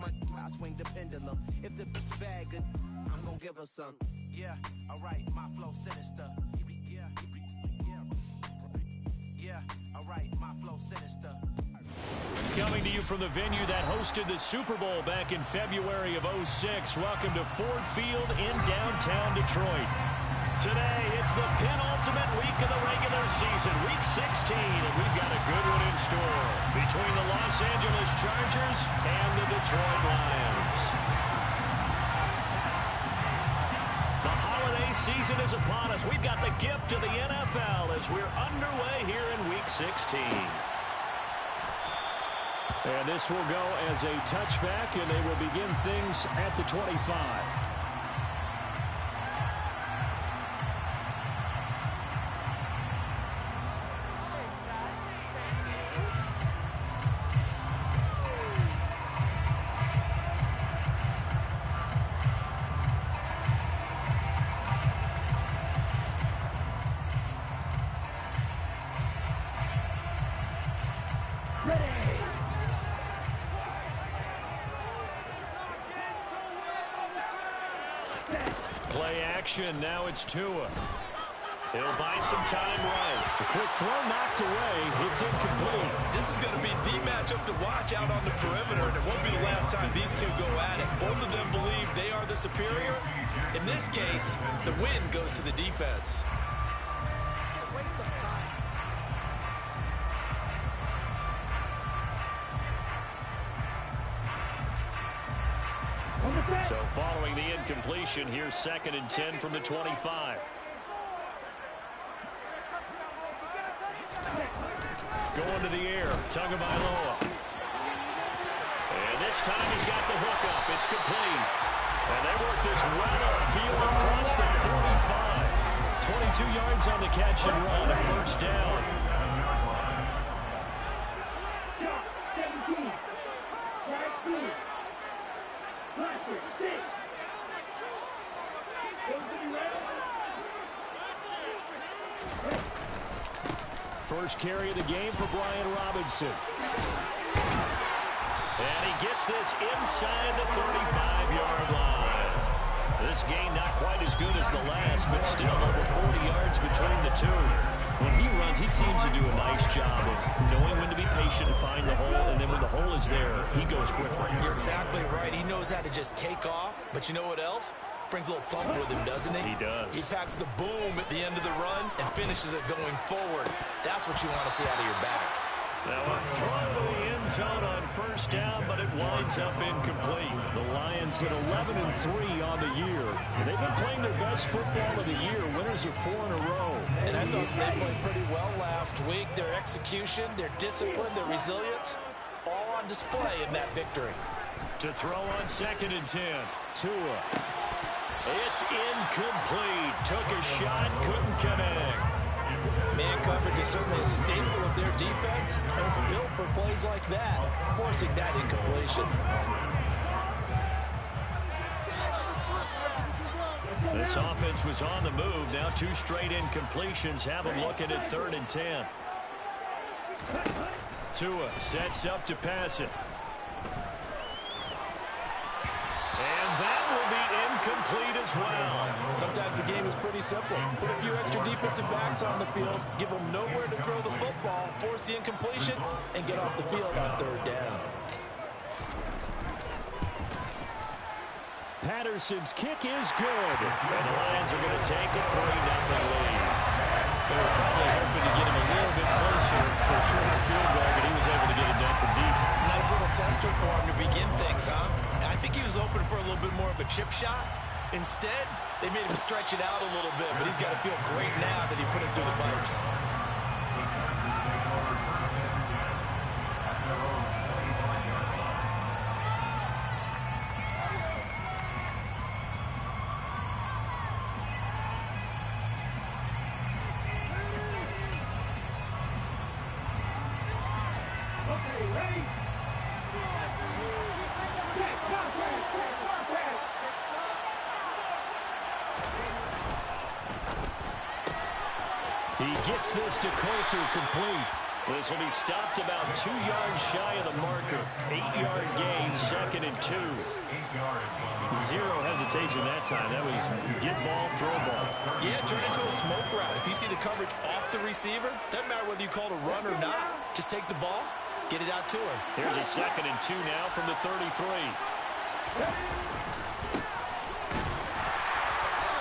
my I swing the pendulum. If the bag good, I'm gonna give her some. Yeah, alright, my flow sinister. Yeah, alright, my flow sinister. Coming to you from the venue that hosted the Super Bowl back in February of '06. Welcome to Ford Field in downtown Detroit. Today, it's the penultimate week of the regular season, week 16, and we've got a good one in store between the Los Angeles Chargers and the Detroit Lions. The holiday season is upon us. We've got the gift of the NFL as we're underway here in week 16. And this will go as a touchback, and they will begin things at the 25. Play action. Now it's Tua. He'll buy some time right. The quick throw knocked away. It's incomplete. This is going to be the matchup to watch out on the perimeter, and it won't be the last time these two go at it. Both of them believe they are the superior. In this case, the win goes to the defense. So following the incompletion, here's 2nd and 10 from the 25. Going to the air, Tagovailoa. And this time he's got the hook up. It's complete. And they work this right upfield across the 45. 22 yards on the catch and run, a first down. First carry of the game for Brian Robinson. And he gets this inside the 35-yard line. This game not quite as good as the last, but still over 40 yards between the two. When he runs, he seems to do a nice job of knowing when to be patient and find the hole, and then when the hole is there, he goes quickly. You're exactly right. He knows how to just take off, but you know what else? Brings a little thump with him, doesn't he? He does. He packs the boom at the end of the run and finishes it going forward. That's what you want to see out of your backs. Now a throw to the end zone on first down, but it winds up incomplete. The Lions at 11-3 on the year. They've been playing their best football of the year. Winners of 4 in a row. And I thought they played pretty well last week. Their execution, their discipline, their resilience, all on display in that victory. To throw on 2nd and 10. Tua. It's incomplete. Took a shot, couldn't connect. Man coverage is certainly a staple of their defense, and it's built for plays like that, forcing that incompletion. This offense was on the move. Now 2 straight incompletions have them looking at 3rd and 10. Tua sets up to pass it. And that will be incomplete as well. Sometimes the game is pretty simple. Put a few extra defensive backs on the field, give them nowhere to throw the football, force the incompletion, and get off the field on 3rd down. Patterson's kick is good. And the Lions are going to take a 3-0 lead. They were probably hoping to get him a little bit closer for a shorter field goal, but he was able to get it done from deep. Nice little tester for him to begin things, huh? I think he was open for a little bit more of a chip shot. Instead, they made him stretch it out a little bit, but he's got to feel great now that he put it through the pipes. He gets this to Coulter complete. This will be stopped about 2 yards shy of the marker. 8-yard gain, 2nd and 2. Zero hesitation that time. That was get ball, throw ball. Yeah, turn into a smoke route. If you see the coverage off the receiver, doesn't matter whether you call it a run or not. Just take the ball, get it out to him. Here's a 2nd and 2 now from the 33.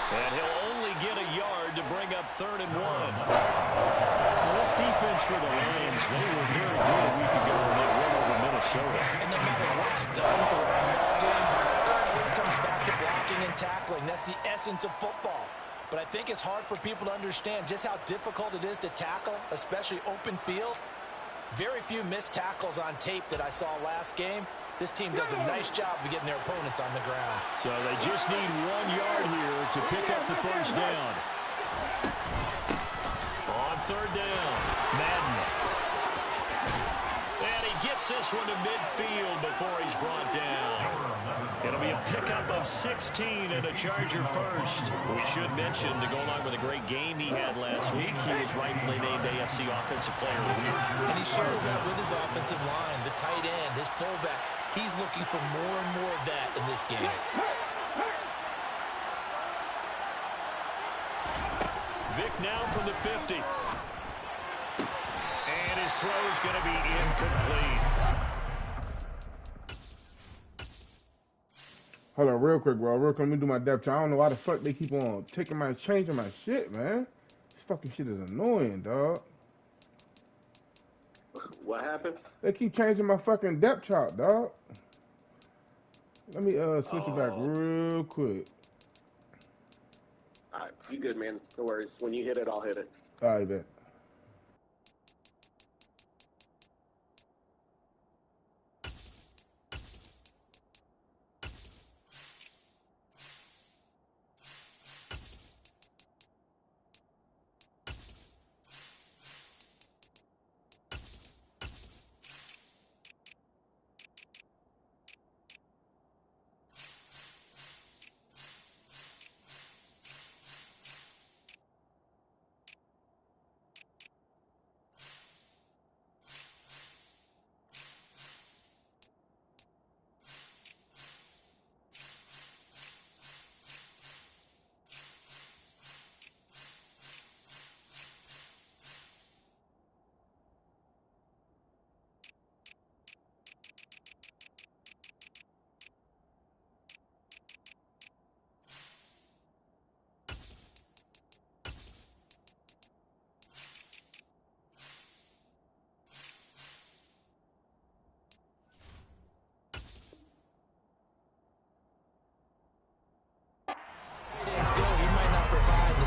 And he'll only get a yard to bring up 3rd and 1. Well, this defense for the Lions, they were very good a week ago when they won over Minnesota. And no matter what's done throughout the game, it always comes back to blocking and tackling. That's the essence of football. But I think it's hard for people to understand just how difficult it is to tackle, especially open field. Very few missed tackles on tape that I saw last game. This team does a nice job of getting their opponents on the ground. So they just need 1 yard here to pick up the first down. On 3rd down, Madden. And he gets this one to midfield before he's brought down. It'll be a pickup of 16 and a Charger first. We should mention, to go along with a great game he had last week, he was rightfully named AFC Offensive Player of the Week. And he shares that with his offensive line, the tight end, his fullback. He's looking for more and more of that in this game. Vic now from the 50. And his throw's going to be incomplete. Hold on, real quick, bro. Real quick, let me do my depth chart. I don't know why the fuck they keep on changing my shit, man. This fucking shit is annoying, dog. What happened? They keep changing my fucking depth chart, dog. Let me switch it back real quick. All right, you good, man. No worries. When you hit it, I'll hit it. All right, bet.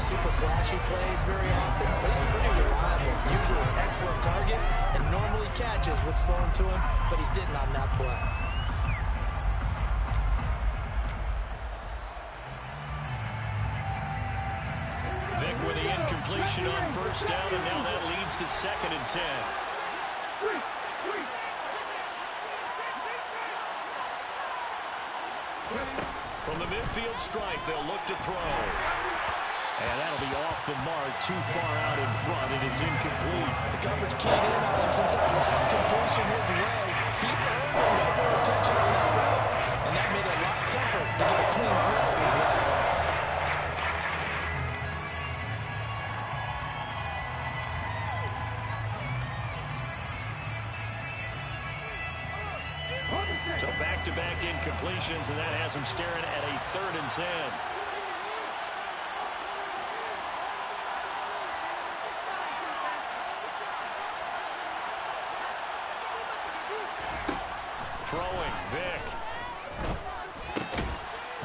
Super flashy plays very often, but he's pretty reliable. Usually an excellent target and normally catches what's thrown to him, but he didn't on that play. Vic with the incompletion on 1st down, and now that leads to 2nd and 10. From the midfield stripe, they'll look to throw. And that'll be off the mark, too far out in front, and it's incomplete. The coverage keyed in on him since that last completion his way. He earned a lot more attention on that route, and that made it a lot tougher to get a clean throw his way. So back-to-back incompletions, and that has him staring at a 3rd and 10. Throwing, Vic.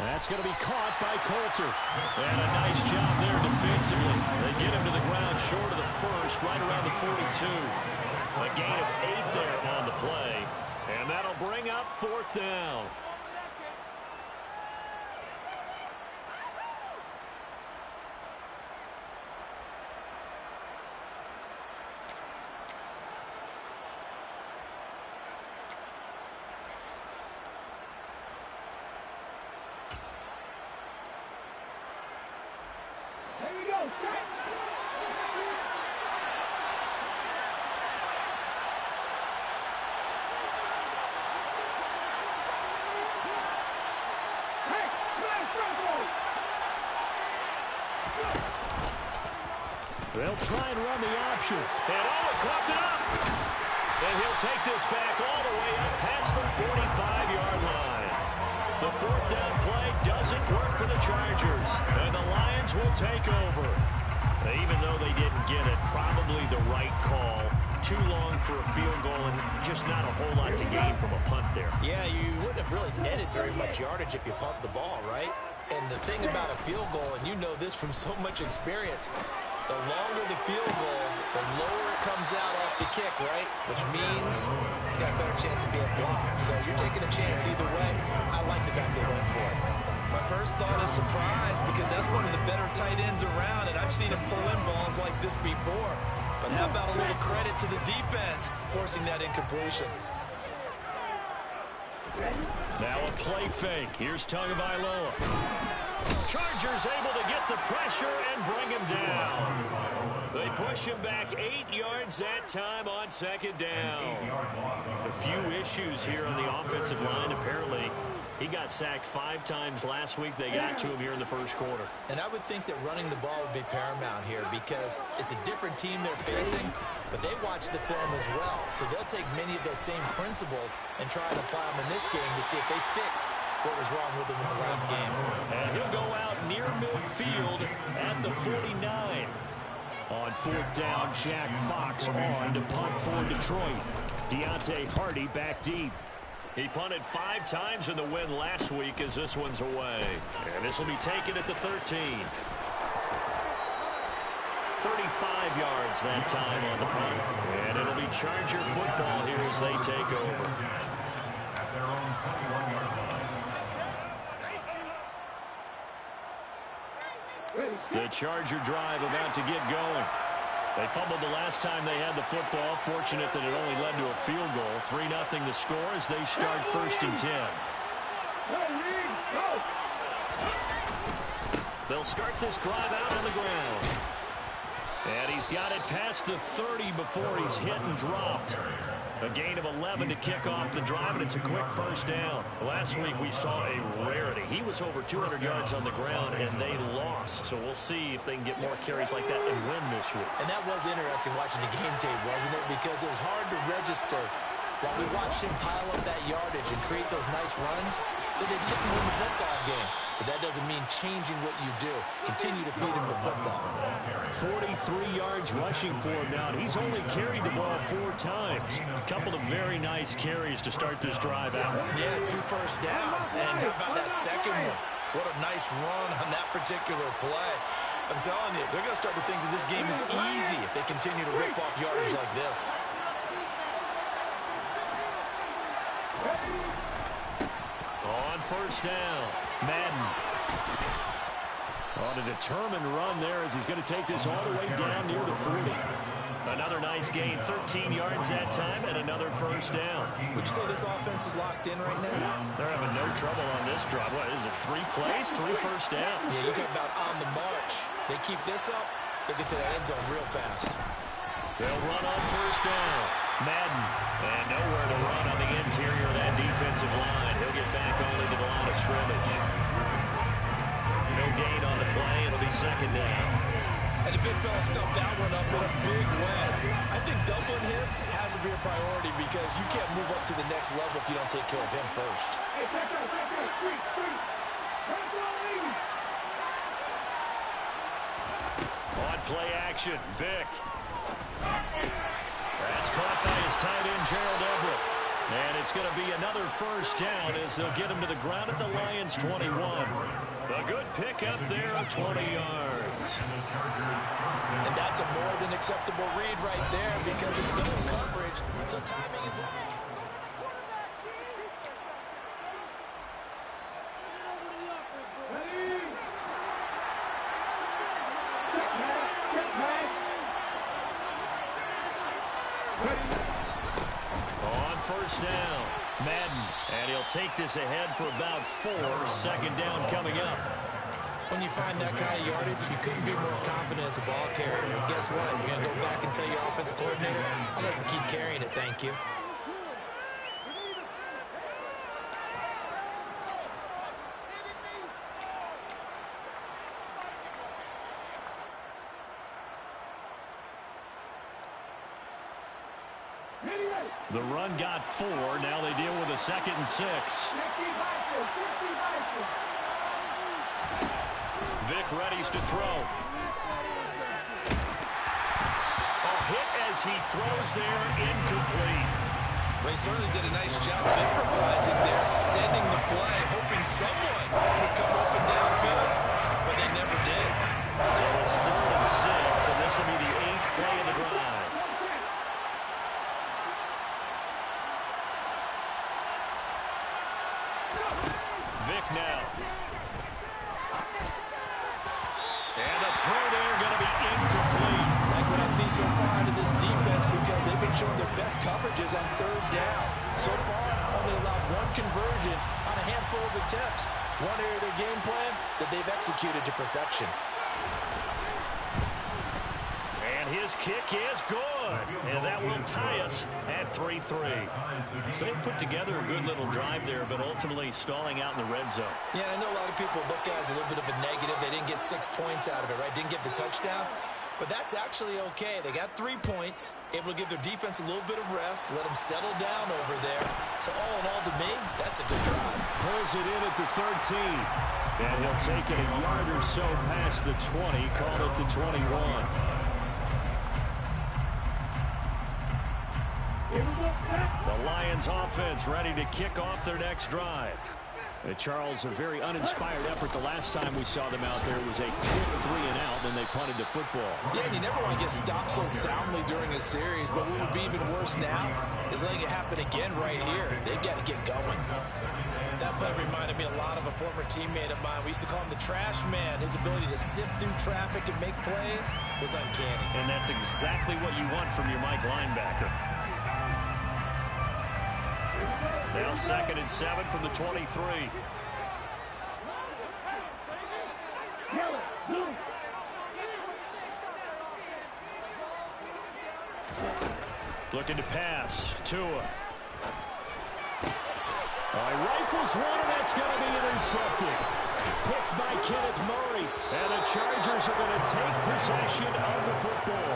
That's going to be caught by Coulter. And a nice job there defensively. They get him to the ground short of the first, right around the 42. A gain of 8 there on the play. And that'll bring up 4th down. They'll try and run the option. And it coughed it up. And he'll take this back all the way up past the 45-yard line. The fourth down play doesn't work for the Chargers. And the Lions will take over. Even though they didn't get it, probably the right call. Too long for a field goal and just not a whole lot to gain from a punt there. Yeah, you wouldn't have really netted very much yardage if you pumped the ball, right? And the thing about a field goal, and you know this from so much experience, the longer the field goal, the lower it comes out off the kick, right? Which means it's got a better chance of being blocked. So you're taking a chance either way. I like the fact they went for it. My first thought is surprise because that's one of the better tight ends around, and I've seen him pull in balls like this before. But how about a little credit to the defense forcing that incompletion? Now a play fake. Here's Tagovailoa. Chargers able to get the pressure and bring him down. They push him back 8 yards that time on second down. A few issues here on the offensive line. Apparently, he got sacked 5 times last week. They got to him here in the first quarter. And I would think that running the ball would be paramount here because it's a different team they're facing, but they watch the film as well. So they'll take many of those same principles and try and apply them in this game to see if they fixed what was wrong with them in the last game. And he'll go out near midfield at the 49. On fourth down, Jack Fox on to punt for Detroit. Deontay Hardy back deep. He punted 5 times in the win last week as this one's away. And this will be taken at the 13. 35 yards that time on the punt. And it'll be Charger football here as they take over. At their own 21-yard line. The Charger drive about to get going. They fumbled the last time they had the football. Fortunate that it only led to a field goal. 3-0 the score as they start first and 10. They'll start this drive out on the ground. And he's got it past the 30 before he's hit and dropped. A gain of 11 to kick off the drive, and it's a quick first down. Last week we saw a rarity. He was over 200 yards on the ground, and they lost. So we'll see if they can get more carries like that and win this week. And that was interesting watching the game tape, wasn't it? Because it was hard to register while we watched him pile up that yardage and create those nice runs that they didn't win the football game. But that doesn't mean changing what you do. Continue to feed him the football. 43 yards rushing for him now. He's only carried the ball 4 times. A couple of very nice carries to start this drive out. Yeah, 2 first downs. And how about that second one? What a nice run on that particular play. I'm telling you, they're going to start to think that this game is easy if they continue to rip off yardage like this. On first down, Madden. On a determined run there as he's going to take this all the way down near the 40. Another nice gain, 13 yards that time, and another first down. Would you say this offense is locked in right now? They're having no trouble on this drive. What, is it 3 plays, 3 first downs? Yeah, you talk about on the march. They keep this up, they get to that end zone real fast. They'll run on first down. Madden, and nowhere to run on the interior of that defensive line. He'll get back only to the line of scrimmage. No gain on the play. It'll be second down. And the big fella stuffed that one up in a big way. I think doubling him has to be a priority because you can't move up to the next level if you don't take care of him first. On play action, Vick. That's caught by his tight end, Gerald Everett. And it's going to be another first down as they'll get him to the ground at the Lions' 21. A good pickup there of 20 yards. And that's a more than acceptable read right there because it's zone coverage, so timing is everything. On first down, Madden, and he'll take this ahead for about 4. Second down coming up. When you find that kind of yardage, you couldn't be more confident as a ball carrier. And guess what? You're going to go back and tell your offensive coordinator, I'd like to keep carrying it, thank you. The run got 4. Now they deal with a 2nd and 6. Vic readies to throw. Hit as he throws there, incomplete. Well, he certainly did a nice job of improvising there, extending the play, hoping someone would come open downfield, but they never did. So it's 3rd and 6, and this will be the 8th play of the drive. Vic now. And the throw there going to be incomplete. Like what I see so far out of this defense, because they've been showing their best coverages on 3rd down. So far, only allowed 1 conversion on a handful of attempts. One area of their game plan that they've executed to perfection. And his kick is good. And that will tie us at 3-3. So they put together a good little drive there, but ultimately stalling out in the red zone. Yeah, I know a lot of people look at it as a little bit of a negative. They didn't get 6 points out of it, right? Didn't get the touchdown. But that's actually okay. They got 3 points, able to give their defense a little bit of rest, let them settle down over there. So all in all, to me, that's a good drive. Pulls it in at the 13. And he'll take it a yard or so past the 20, call it the 21. The Lions offense ready to kick off their next drive. Charles, a very uninspired effort the last time we saw them out there. It was a quick 3-and-out, then they punted the football. Yeah, and you never want to get stopped so soundly during a series, but what would be even worse now is letting it happen again right here. They've got to get going. That play reminded me a lot of a former teammate of mine. We used to call him the trash man. His ability to sift through traffic and make plays was uncanny. And that's exactly what you want from your Mike linebacker. Now 2nd and 7 from the 23. Looking to pass. Tua. Rifles one, and that's going to be intercepted. Picked by Kenneth Murray. And the Chargers are going to take possession of the football.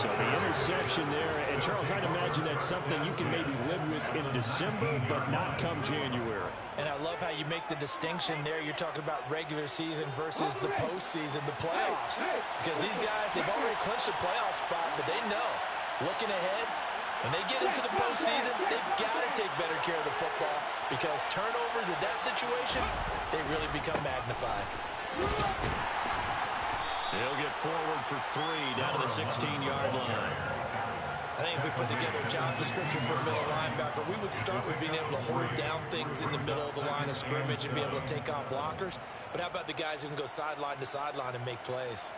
So the interception there. And, Charles, I'd imagine that's something you can maybe live with in December, but not come January. And I love how you make the distinction there. You're talking about regular season versus the postseason, the playoffs. Because these guys, they've already clinched a playoff spot, but they know, looking ahead, when they get into the postseason, they've got to take better care of the football because turnovers in that situation, they really become magnified. He'll get forward for 3 down to the 16-yard line. I think if we put together a job description for a middle linebacker, we would start with being able to hold down things in the middle of the line of scrimmage and be able to take on blockers. But how about the guys who can go sideline to sideline and make plays?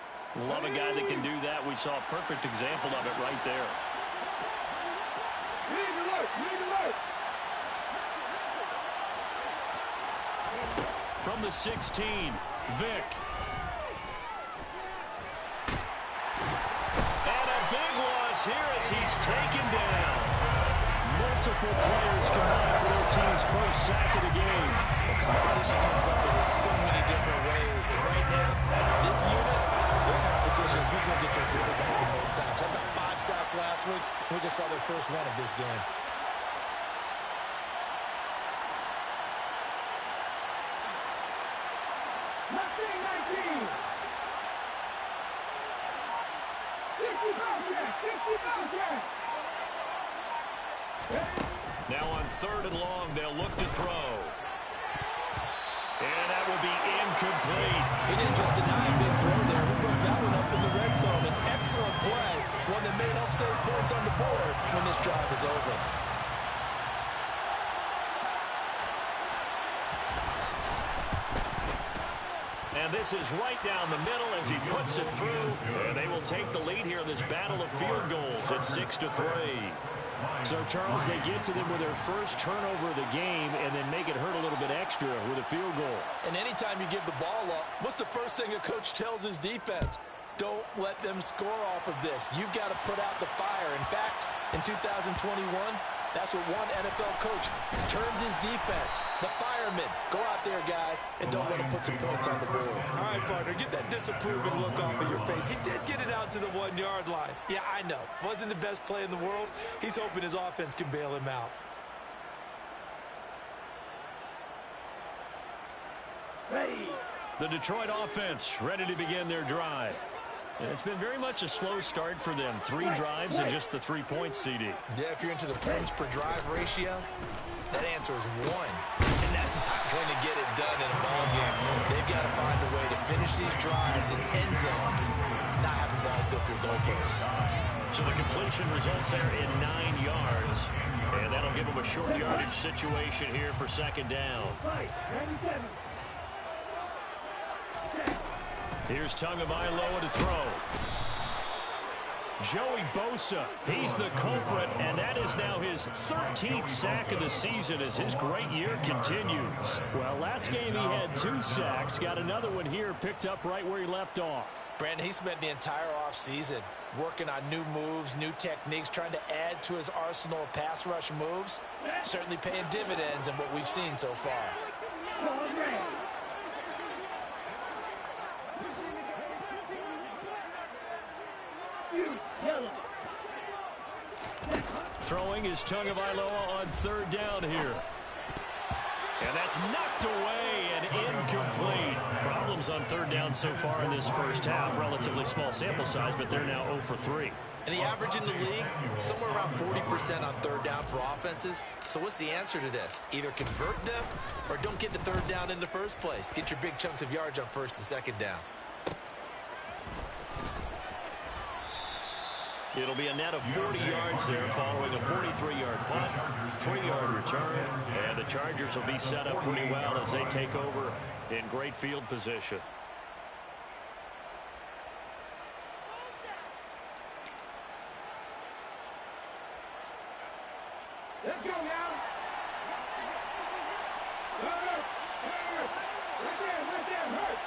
Love a guy that can do that. We saw a perfect example of it right there. From the 16, Vic. And a big loss here as he's taken down. Multiple players combined for their team's first sack of the game. The competition comes up in so many different ways. And right now, this unit, their competition is who's going to get their quarterback the most times. Had about 5 sacks last week. We just saw their first one of this game. Now on 3rd and long, they'll look to throw. And that will be incomplete. He didn't just deny a big throw there. He broke that one up in the red zone. An excellent play. One that may help save points on the board when this drive is over. And this is right down the middle as he puts it through. And they will take the lead here in this battle of field goals at 6-3. So, Charles, they get to them with their first turnover of the game and then make it hurt a little bit extra with a field goal. And anytime you give the ball up, what's the first thing a coach tells his defense? Don't let them score off of this. You've got to put out the fire. In fact, in 2021, That's what one NFL coach termed his defense. The firemen. Go out there, guys, and don't let them put some points on the board. All right, partner, get that disapproving look off of your face. He did get it out to the 1-yard line. Yeah, I know. Wasn't the best play in the world. He's hoping his offense can bail him out. The Detroit offense ready to begin their drive. And it's been very much a slow start for them. 3 drives and just the 3 points, CD. Yeah, if you're into the points per drive ratio, that answer is 1. And that's not going to get it done in a ball game. They've got to find a way to finish these drives in end zones, not having balls go through goalposts. So the completion results there in 9 yards. And that'll give them a short yardage situation here for second down. Here's Tagovailoa to throw. Joey Bosa, he's the culprit, and that is now his 13th sack of the season as his great year continues. Well, last game he had 2 sacks, got another one here, picked up right where he left off. Brandon, he spent the entire offseason working on new moves, new techniques, trying to add to his arsenal of pass rush moves. Certainly paying dividends in what we've seen so far. Throwing is Tagovailoa on 3rd down here. And that's knocked away and incomplete. Problems on 3rd down so far in this first half. Relatively small sample size, but they're now 0 for 3. And the average in the league, somewhere around 40% on 3rd down for offenses. So what's the answer to this? Either convert them or don't get to 3rd down in the first place. Get your big chunks of yards on 1st and 2nd down. It'll be a net of 40 yards there following a 43-yard punt, 3-yard return, and the Chargers will be set up pretty well as they take over in great field position. Let's go now. Right there, hurt.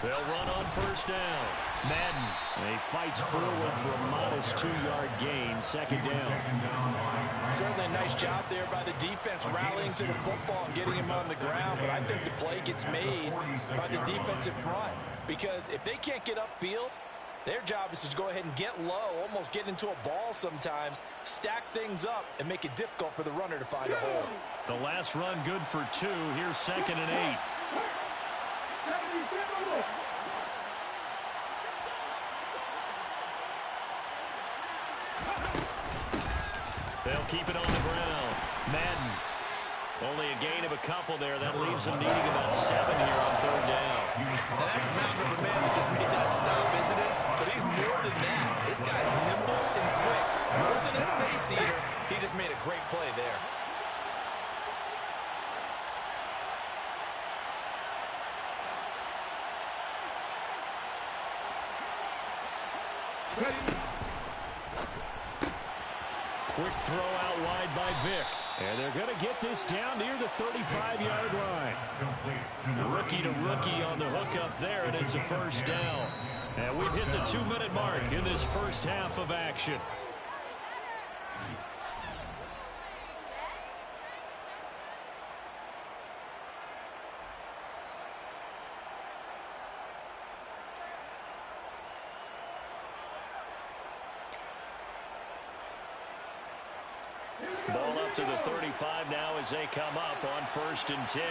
They'll run on 1st down. Madden, he fights forward for a modest 2-yard gain, 2nd down. Certainly a nice job there by the defense rallying to the football and getting him on the ground, but I think the play gets made by the defensive front because if they can't get upfield, their job is to go ahead and get low, almost get into a ball sometimes, stack things up, and make it difficult for the runner to find a hole. The last run good for 2. Here's 2nd and 8. They'll keep it on the ground. Madden. Only a gain of a couple there. That leaves them needing about 7 here on 3rd down. And that's a mountain of a man that just made that stop, isn't it? But he's more than that. This guy's nimble and quick. More than a space eater, he just made a great play there. Quick throw out wide by Vick. And they're going to get this down near the 35-yard line. Rookie to rookie on the hookup there, and it's a 1st down. And we've hit the 2-minute mark in this first half of action. Ball up to the 35 now as they come up on 1st and 10.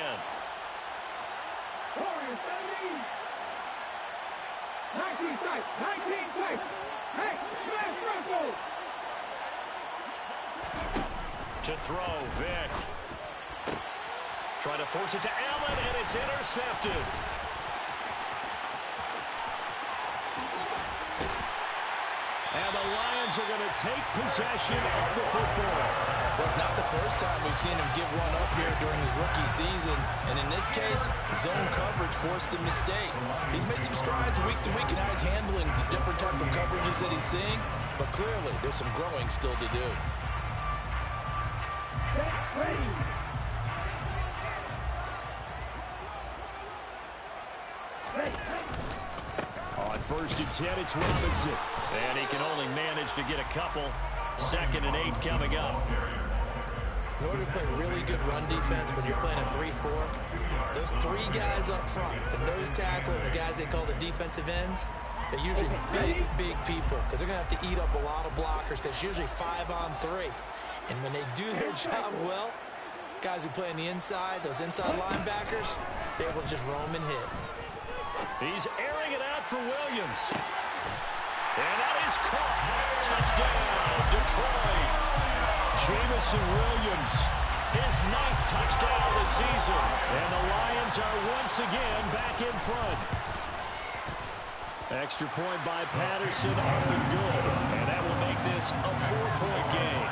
19 strikes. Hey, smash Russell. To throw, Vick. Trying to force it to Allen, and it's intercepted. And the Lions are going to take possession of the football. Well, it's not the first time we've seen him give one up here during his rookie season. And in this case, zone coverage forced the mistake. He's made some strides week to week in how he's handling the different type of coverages that he's seeing. But clearly, there's some growing still to do. first and 10, it's Robinson. And he can only manage to get a couple. 2nd and 8 coming up. In order to play really good run defense when you're playing a 3-4, those 3 guys up front, the nose tackle and the guys they call the defensive ends, they're usually big people because they're going to have to eat up a lot of blockers because it's usually 5 on 3. And when they do their job well, guys who play on the inside, those inside linebackers, they're able to just roam and hit. He's airing it out for Williams. And that is caught. Touchdown, Detroit. Jameson Williams, his 9th touchdown of the season. And the Lions are once again back in front. Extra point by Patterson up and good. And that will make this a 4-point game.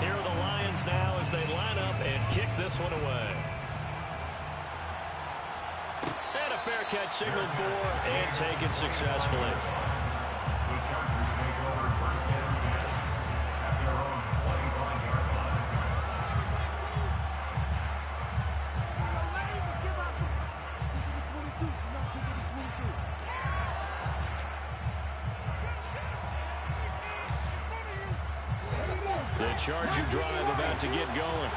Here are the Lions now as they line up and kick this one away. And a fair catch signaled for and taken successfully. The Chargers take over 1st and 10 at their own 25-yard line. The Charger drive about to get going.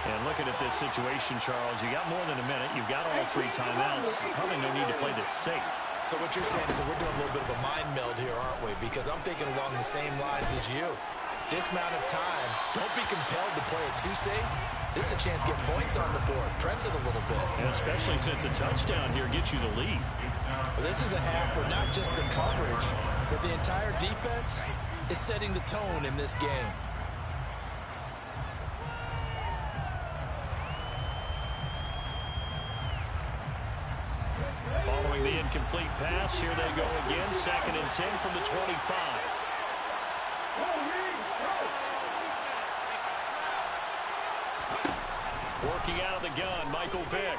And looking at this situation, Charles, you got more than a minute. You've got all 3 timeouts. Probably no need to play this safe. So what you're saying is that we're doing a little bit of a mind meld here, aren't we? Because I'm thinking along the same lines as you. This amount of time, don't be compelled to play it too safe. This is a chance to get points on the board. Press it a little bit. And especially since a touchdown here gets you the lead. Well, this is a half for not just the coverage, but the entire defense is setting the tone in this game. Following the incomplete pass, here they go again. 2nd and 10 from the 25. Working out of the gun, Michael Vick.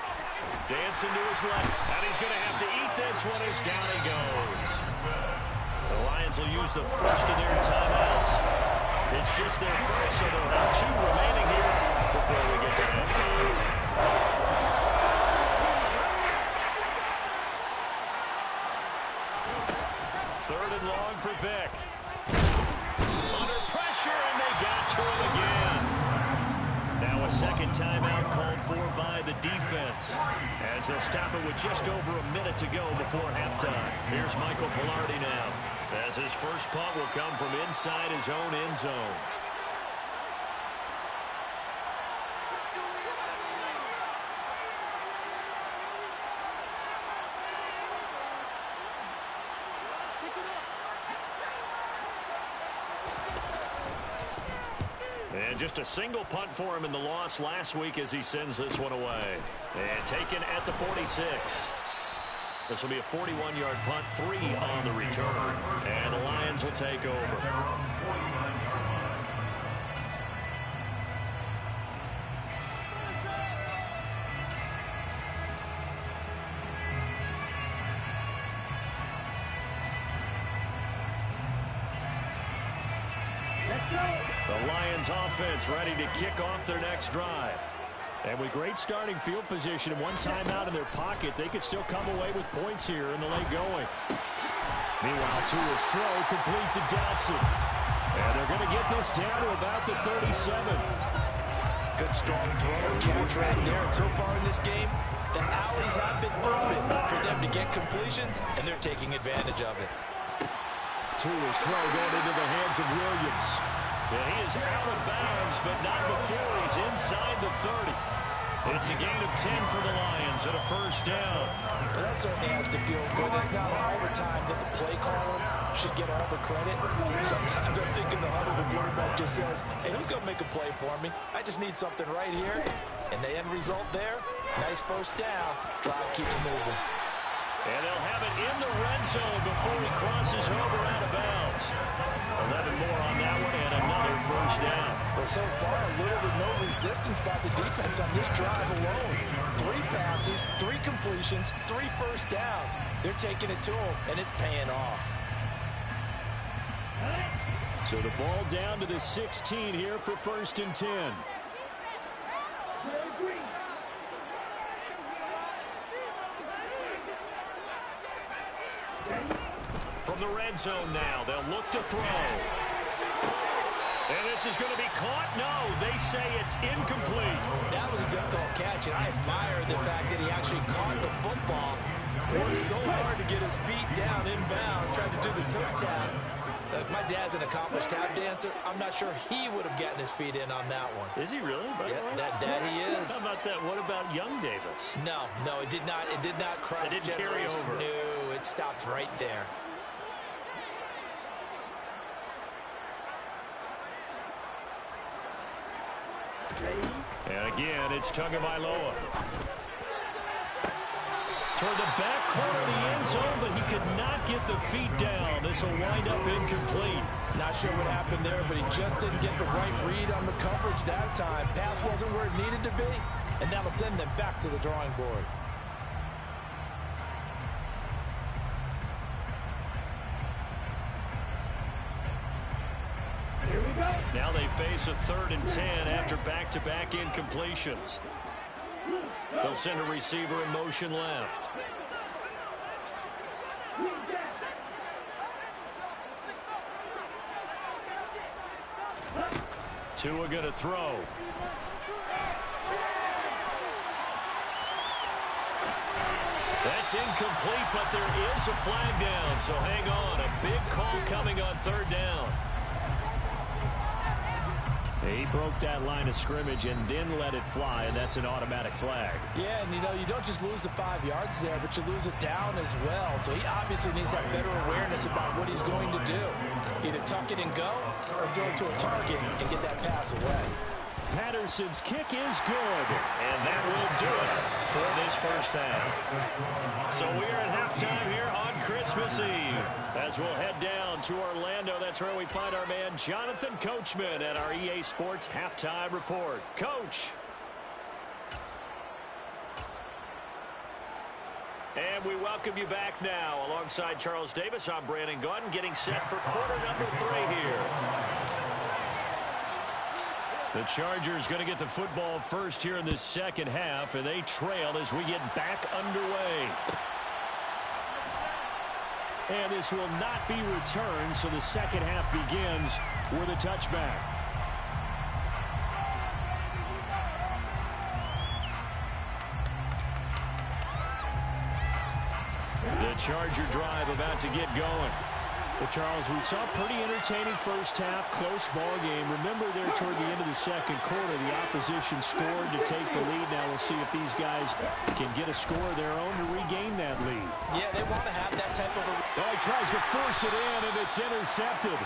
Dancing to his left, and he's going to have to eat this one as down he goes. The Lions will use the first of their timeouts. It's just their first, so they'll have 2 remaining here before we get to halftime. 3rd and long for Vick. Under pressure, and they got to him again. Now a 2nd timeout called for by the defense, as they'll stop it with just over a minute to go before halftime. Here's Michael Pilardi now, as his first punt will come from inside his own end zone. And just a single punt for him in the loss last week as he sends this one away. And taken at the 46. This will be a 41-yard punt, 3 on the return. And the Lions will take over. The Lions offense ready to kick off their next drive. And with great starting field position and 1 timeout in their pocket, they could still come away with points here in the late going. Meanwhile, Tua's throw complete to Dotson. And they're going to get this down to about the 37. Good strong throw and catch right there. And so far in this game, the alleys have been open for them to get completions, and they're taking advantage of it. Tua's throw going into the hands of Williams. And he is out of bounds, but not before he's inside the 30. It's a gain of 10 for the Lions and a first down. Well, that certainly has to feel good. It's not all the time that the play caller should get all the credit. Sometimes I'm thinking the huddle, the quarterback just says, hey, who's going to make a play for me? I just need something right here. And the end result there, nice first down. Drive keeps moving. And they'll have it in the red zone before he crosses over out of bounds. 11 more on that one and another first down. Well, so far, little to no resistance by the defense on this drive alone. 3 passes, 3 completions, 3 first downs. They're taking it to them, and it's paying off. So the ball down to the 16 here for 1st and 10. the red zone now. They'll look to throw. And this is going to be caught? No, they say it's incomplete. That was a difficult catch, and I admire the fact that he actually caught the football. Worked so hard to get his feet down inbounds, tried to do the toe tap. Look, my dad's an accomplished tap dancer. I'm not sure he would have gotten his feet in on that one. Is he really? Yeah, that he is. How about that? What about young Davis? No, it did not. It did not cross. It didn't carry over. No, it stopped right there. And again, it's Tagovailoa. Toward the back corner of the end zone, but he could not get the feet down. This will wind up incomplete. Not sure what happened there, but he just didn't get the right read on the coverage that time. Pass wasn't where it needed to be, and that'll send them back to the drawing board. Here we go. Now they face a 3rd and 10 after back-to-back incompletions. They'll send a receiver in motion left. Tua going to throw. That's incomplete, but there is a flag down, so hang on. A big call coming on 3rd down. He broke that line of scrimmage and then let it fly, and that's an automatic flag. Yeah, and you don't just lose the 5 yards there, but you lose it down as well. So he obviously needs to have better awareness about what he's going to do. Either tuck it and go, or throw it to a target and get that pass away. Patterson's kick is good, and that will do it for this first half. So we are at halftime here on Christmas Eve. As we'll head down to Orlando, that's where we find our man Jonathan Coachman at our EA Sports Halftime Report. Coach. And we welcome you back now. Alongside Charles Davis, I'm Brandon Gaudin, getting set for quarter number 3 here. The Chargers going to get the football first here in this second half, and they trail as we get back underway. And this will not be returned, so the second half begins with a touchback. The Charger drive about to get going. Well, Charles, we saw a pretty entertaining first half, close ball game. Remember there toward the end of the second quarter, the opposition scored to take the lead. Now we'll see if these guys can get a score of their own to regain that lead. Yeah, they want to have that type of a... Oh, he tries to force it in, and it's intercepted.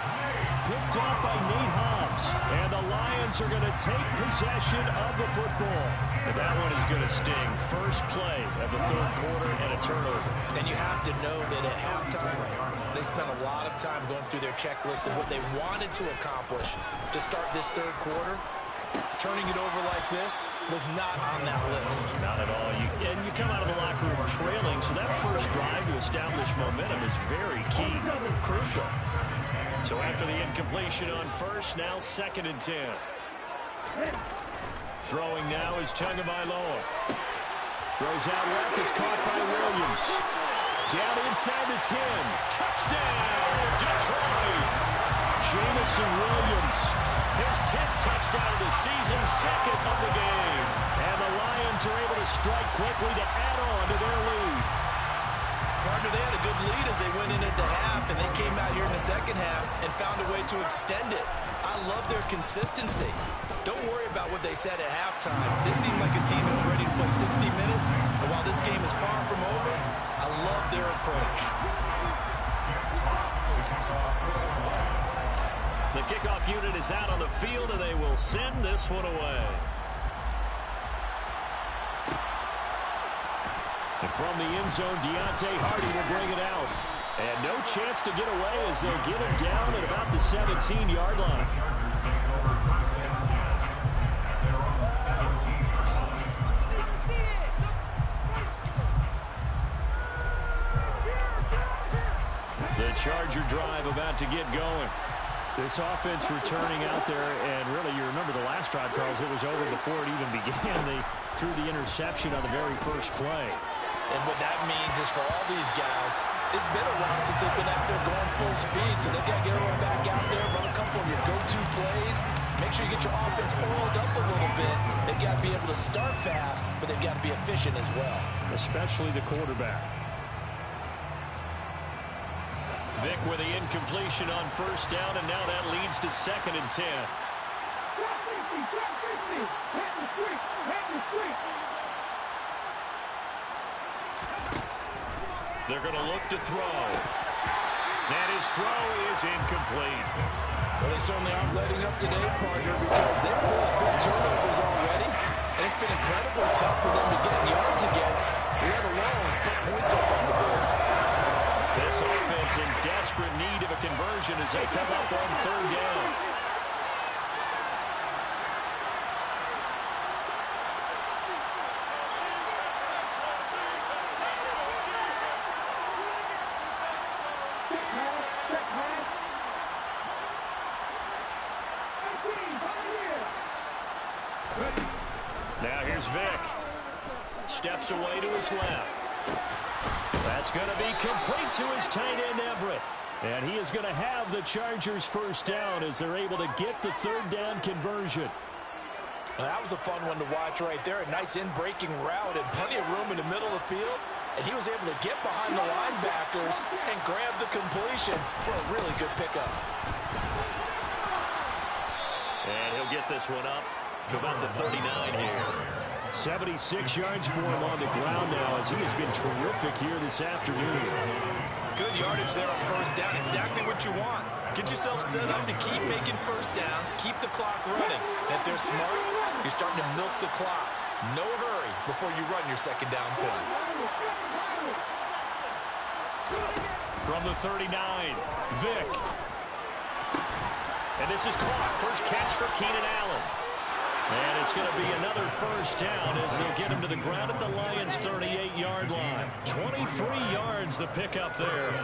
Picked off by Nate Hobbs. And the Lions are going to take possession of the football. And that one is going to sting. First play of the third quarter and a turnover. And you have to know that at halftime, they spent a lot of time going through their checklist of what they wanted to accomplish to start this third quarter. Turning it over like this was not on that list. Not at all. And you come out of the locker room trailing, so that first drive to establish momentum is very key. Crucial. So after the incompletion on first, now 2nd and 10. Throwing now is Tagovailoa. Throws out left. It's caught by Williams. Down inside the 10. Touchdown, Detroit. Jameson Williams. His 10th touchdown of the season, 2nd of the game. And the Lions are able to strike quickly to add on to their lead. Partner, they had a good lead as they went in at the half, and they came out here in the second half and found a way to extend it. I love their consistency. Don't worry about what they said at halftime. This seemed like a team that's ready to play 60 minutes, and while this game is far from over, I love their approach. The kickoff unit is out on the field, and they will send this one away. And from the end zone, Deontay Hardy will bring it out. And no chance to get away as they'll get him down at about the 17-yard line. The Charger drive about to get going. This offense returning out there, and really, you remember the last drive, Charles, it was over before it even began. They threw the interception on the very first play. And what that means is for all these guys, it's been a while since they've been out there going full speed, so they've got to get everyone back out there, run a couple of your go-to plays. Make sure you get your offense oiled up a little bit. They've got to be able to start fast, but they've got to be efficient as well. Especially the quarterback. Vick with the incompletion on first down, and now that leads to 2nd and 10. Drop 50, drop 50. Head the street, head the street. They're going to look to throw. And his throw is incomplete. Well, they certainly aren't letting up today, partner, because they've forced big turnovers already, and it's been incredibly tough for them to get yards against, let alone put points up on the board. This offense in desperate need of a conversion as they come up on 3rd down. Now here's Vick. Steps away to his left. That's going to be complete to his tight end, Everett. And he is going to have the Chargers first down as they're able to get the 3rd down conversion. Well, that was a fun one to watch right there. A nice in-breaking route and plenty of room in the middle of the field. And he was able to get behind the linebackers and grab the completion for a really good pickup. And he'll get this one up to about the 39 here. 76 yards for him on the ground now as he has been terrific here this afternoon. Good yardage there on first down. Exactly what you want. Get yourself set up to keep making first downs, keep the clock running. And if they're smart, you're starting to milk the clock. No hurry before you run your 2nd down play. From the 39, Vick. And this is caught. First catch for Keenan Allen. And it's going to be another first down as they'll get him to the ground at the Lions' 38-yard line. 23 yards the pickup there.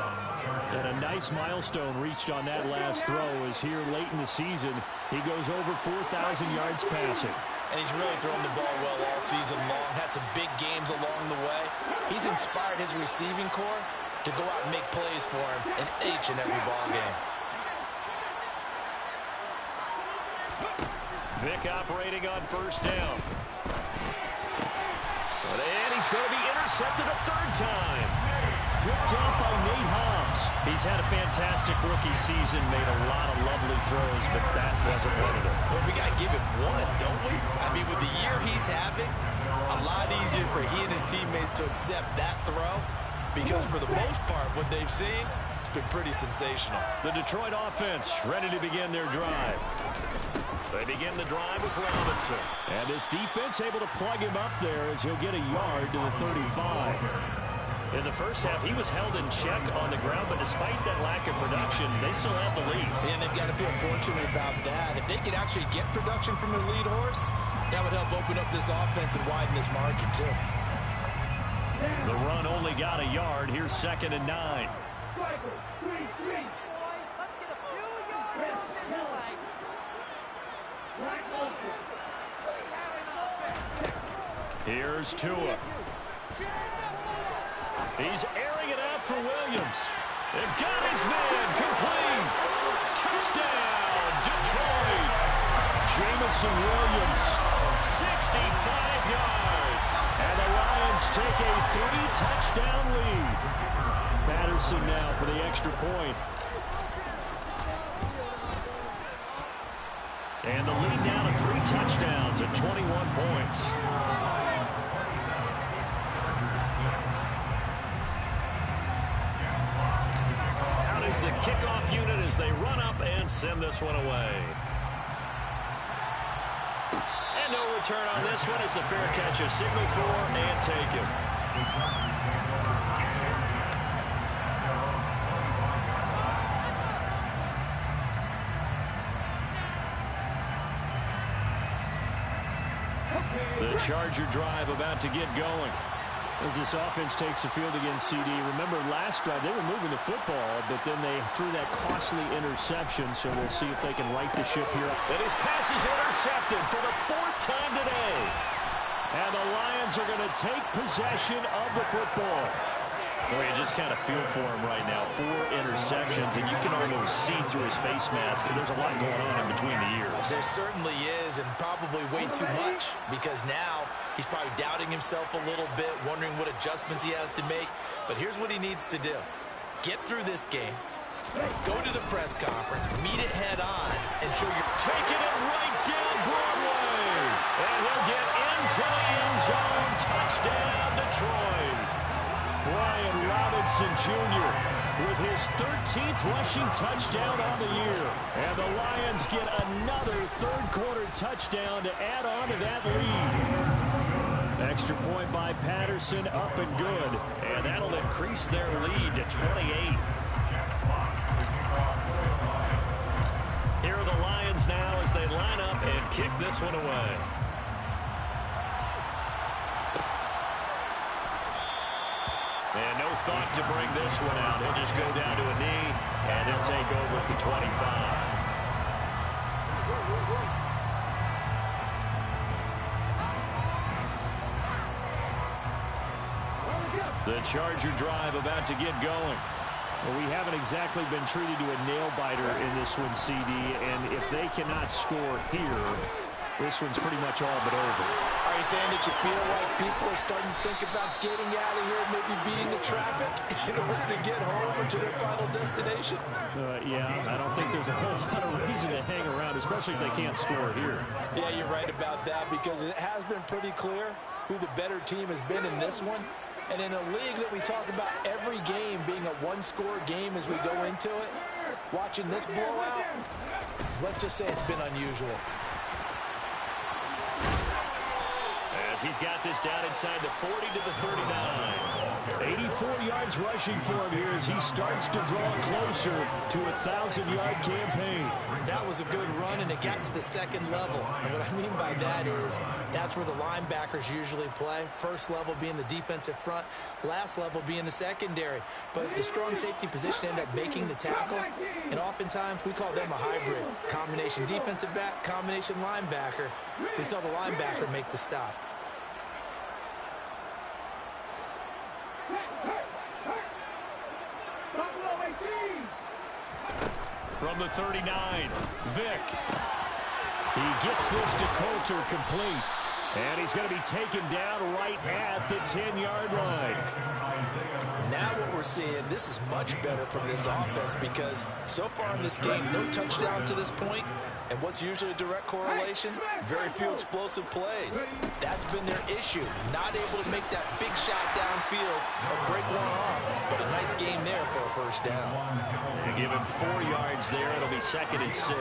And a nice milestone reached on that last throw as here late in the season, he goes over 4,000 yards passing. And he's really thrown the ball well all season long. Had some big games along the way. He's inspired his receiving corps to go out and make plays for him in each and every ball game. Vick operating on first down. And he's going to be intercepted a 3rd time. Picked up by Nate Hobbs. He's had a fantastic rookie season, made a lot of lovely throws, but that wasn't one of them. Well, we got to give him one, don't we? I mean, with the year he's having, a lot easier for he and his teammates to accept that throw because for the most part, what they've seen, it's been pretty sensational. The Detroit offense ready to begin their drive. They begin the drive with Robinson. And this defense able to plug him up there as he'll get a yard to the 35. In the first half, he was held in check on the ground, but despite that lack of production, they still have the lead. And they've got to feel fortunate about that. If they could actually get production from their lead horse, that would help open up this offense and widen this margin, too. The run only got a yard. Here's 2nd and 9. Here's Tua. He's airing it out for Williams. They've got his man complete. Touchdown, Detroit. Jamison Williams, 65 yards. And the Lions take a 3-touchdown lead. Patterson now for the extra point. And the lead now to 3 touchdowns at 21 points. Out is the kickoff unit as they run up and send this one away. And no return on this one as the fair catch is signaled for and taken. The Charger drive about to get going. As this offense takes the field against CD. Remember, last drive, they were moving the football, but then they threw that costly interception, so we'll see if they can right the ship here. And his pass is intercepted for the 4th time today. And the Lions are going to take possession of the football. Well, you just kind of feel for him right now. 4 interceptions, and you can almost see through his face mask. There's a lot going on in between the ears. There certainly is, and probably way too much, because now he's probably doubting himself a little bit, wondering what adjustments he has to make. But here's what he needs to do. Get through this game, go to the press conference, meet it head on, and show you're taking it right down Broadway. And he'll get into the end zone. Touchdown, Detroit. Brian Robinson Jr. with his 13th rushing touchdown on the year. And the Lions get another third-quarter touchdown to add on to that lead. Extra point by Patterson, up and good. And that'll increase their lead to 28. Here are the Lions now as they line up and kick this one away. And no thought to bring this one out. He'll just go down to a knee, and he'll take over at the 25. The Charger drive about to get going. Well, we haven't exactly been treated to a nail-biter in this one, CD, and if they cannot score here, this one's pretty much all but over. Are you saying that you feel like people are starting to think about getting out of here, maybe beating the traffic in order to get home or to their final destination? Yeah, I don't think there's a whole lot of reason to hang around, especially if they can't score here. Yeah, you're right about that, because it has been pretty clear who the better team has been in this one. And in a league that we talk about every game being a one-score game as we go into it, watching this blowout, let's just say it's been unusual. As he's got this down inside the 40 to the 39. 84 yards rushing for him here as he starts to draw closer to a 1,000-yard campaign. That was a good run, and it got to the second level. And what I mean by that is that's where the linebackers usually play. First level being the defensive front, last level being the secondary. But the strong safety position ended up making the tackle, and oftentimes we call them a hybrid. Combination defensive back, combination linebacker. We saw the linebacker make the stop. From the 39, Vick. He gets this to Coulter complete. And he's going to be taken down right at the 10-yard line. Now what we're seeing, this is much better from this offense, because so far in this game, no touchdown to this point. And what's usually a direct correlation? Very few explosive plays. That's been their issue. Not able to make that big shot downfield or break one off. But a nice game there for a first down. And give him 4 yards there. It'll be 2nd and 6.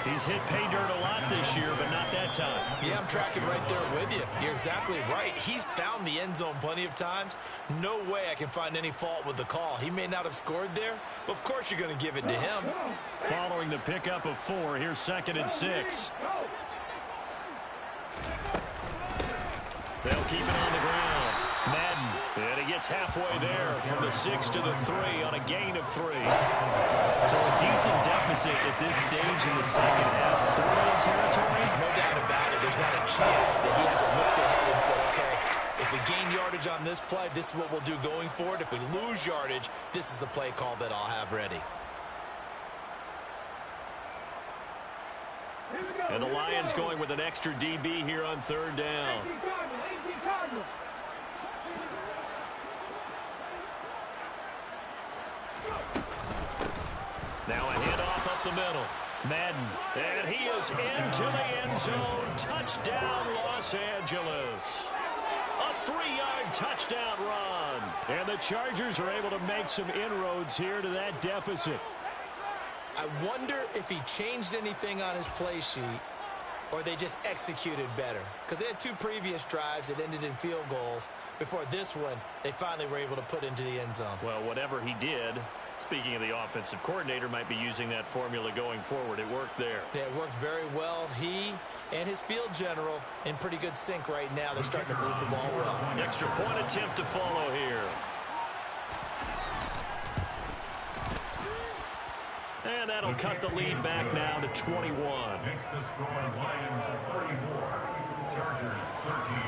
He's hit pay dirt a lot this year, but not that time. Yeah, I'm tracking right there with you. You're exactly right. He's found the end zone plenty of times. No way I can find any fault with the call. He may not have scored there, but of course you're going to give it to him. Following the pickup of 4, here's 2nd and 6. They'll keep it on the ground. Madden, and he gets halfway there from the 6 to the 3 on a gain of 3. So a decent deficit at this stage in the second half. 4-0 territory? No doubt about it. There's not a chance that he hasn't looked ahead and said, okay, if we gain yardage on this play, this is what we'll do going forward. If we lose yardage, this is the play call that I'll have ready. And the Lions going with an extra DB here on 3rd down. Now a handoff up the middle. Madden, and he is into the end zone. Touchdown, Los Angeles. A 3-yard touchdown run. And the Chargers are able to make some inroads here to that deficit. I wonder if he changed anything on his play sheet or they just executed better. Because they had 2 previous drives that ended in field goals. Before this one, they finally were able to put into the end zone. Well, whatever he did, speaking of the offensive coordinator, might be using that formula going forward. It worked there. Yeah, it worked very well. He and his field general in pretty good sync right now. They're starting to move the ball well. Extra point attempt to follow here. And that'll cut the lead back now to 21. Makes the score Lions 34, Chargers 13.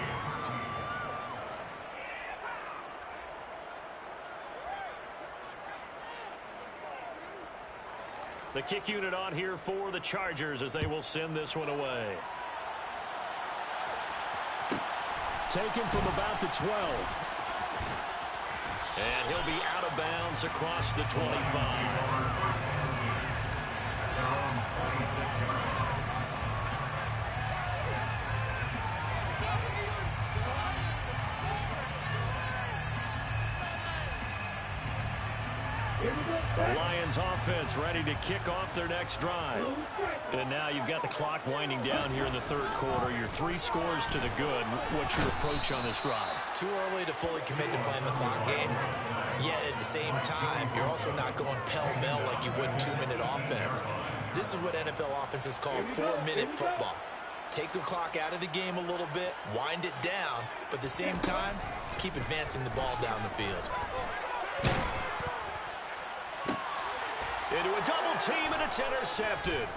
The kick unit on here for the Chargers as they will send this one away. Taken from about the 12. And he'll be out of bounds across the 25. The Lions offense ready to kick off their next drive. And now you've got the clock winding down here in the third quarter. Your 3 scores to the good. What's your approach on this drive? Too early to fully commit to playing the clock game. Yet at the same time, you're also not going pell-mell like you would in 2-minute offense. This is what NFL offenses call 4-minute football. Take the clock out of the game a little bit, wind it down, but at the same time, keep advancing the ball down the field. Into a double team, and it's intercepted.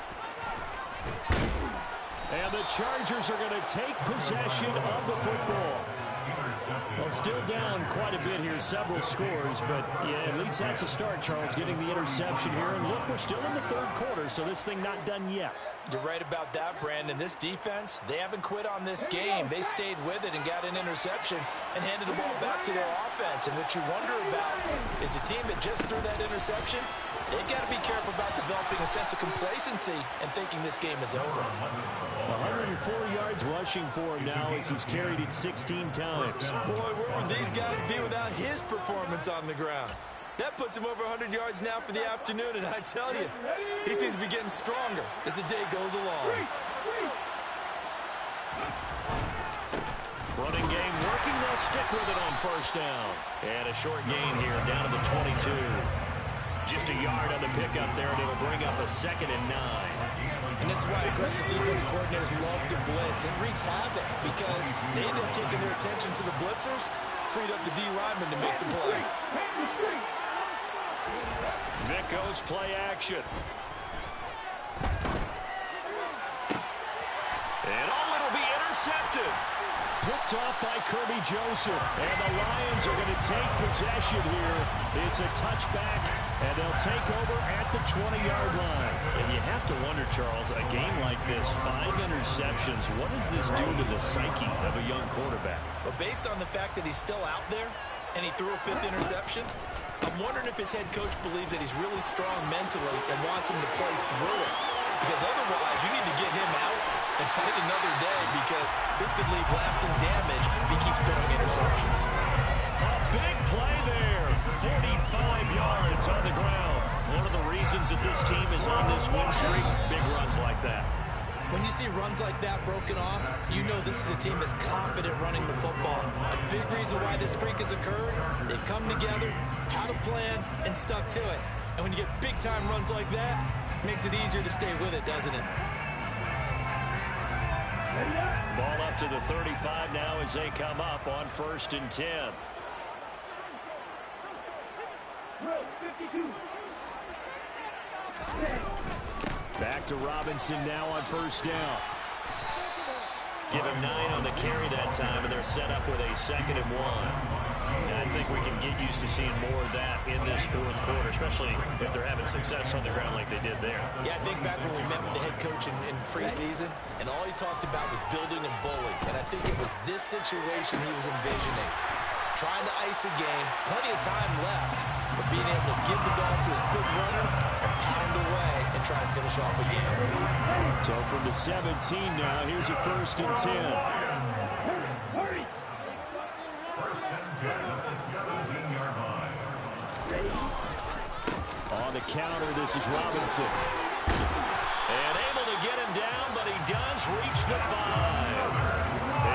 And the Chargers are going to take possession of the football. Well, still down quite a bit here, several scores, but yeah, at least that's a start, Charles, getting the interception here. And look, we're still in the third quarter, so this thing not done yet. You're right about that, Brandon. This defense, they haven't quit on this game. They stayed with it and got an interception and handed the ball back to their offense. And what you wonder about is the team that just threw that interception, they've got to be careful about developing a sense of complacency and thinking this game is over. 104 yards rushing for him now as he's carried it 16 times. Boy, where would these guys be without his performance on the ground? That puts him over 100 yards now for the afternoon, and I tell you, he seems to be getting stronger as the day goes along. Running game working, they'll stick with it on first down. And a short gain here, down to the 22. Just a yard on the pickup there, and it'll bring up a 2nd and 9. And this is why aggressive defensive coordinators love to blitz. It wreaks havoc because they end up taking their attention to the blitzers, freed up the D lineman to make the play. Vic goes play action. And it'll be intercepted. Picked off by Kirby Joseph. And the Lions are going to take possession here. It's a touchback, and they'll take over at the 20-yard line. And you have to wonder, Charles, a game like this, 5 interceptions, what does this do to the psyche of a young quarterback? But based on the fact that he's still out there and he threw a 5th interception, I'm wondering if his head coach believes that he's really strong mentally and wants him to play through it. Because otherwise, you need to get him out and fight another day, because this could leave lasting damage if he keeps throwing interceptions. A big play there. 45 yards on the ground. One of the reasons that this team is on this win streak, big runs like that. When you see runs like that broken off, you know this is a team that's confident running the football. A big reason why this streak has occurred, they've come together, had a plan, and stuck to it. And when you get big-time runs like that, it makes it easier to stay with it, doesn't it? Ball up to the 35 now as they come up on 1st and 10. 52. Back to Robinson now on 1st down. Give him 9 on the carry that time, and they're set up with a 2nd and 1. And I think we can get used to seeing more of that in this 4th quarter, especially if they're having success on the ground like they did there. Yeah, I think back when we met with the head coach in preseason, and all he talked about was building a bully. And I think it was this situation he was envisioning. Trying to ice a game, plenty of time left, but being able to give the ball to his big runner and pound away and try and finish off a game. So from the 17 now, here's a 1st and 10. Hurry! On the counter, this is Robinson. And able to get him down, but he does reach the 5.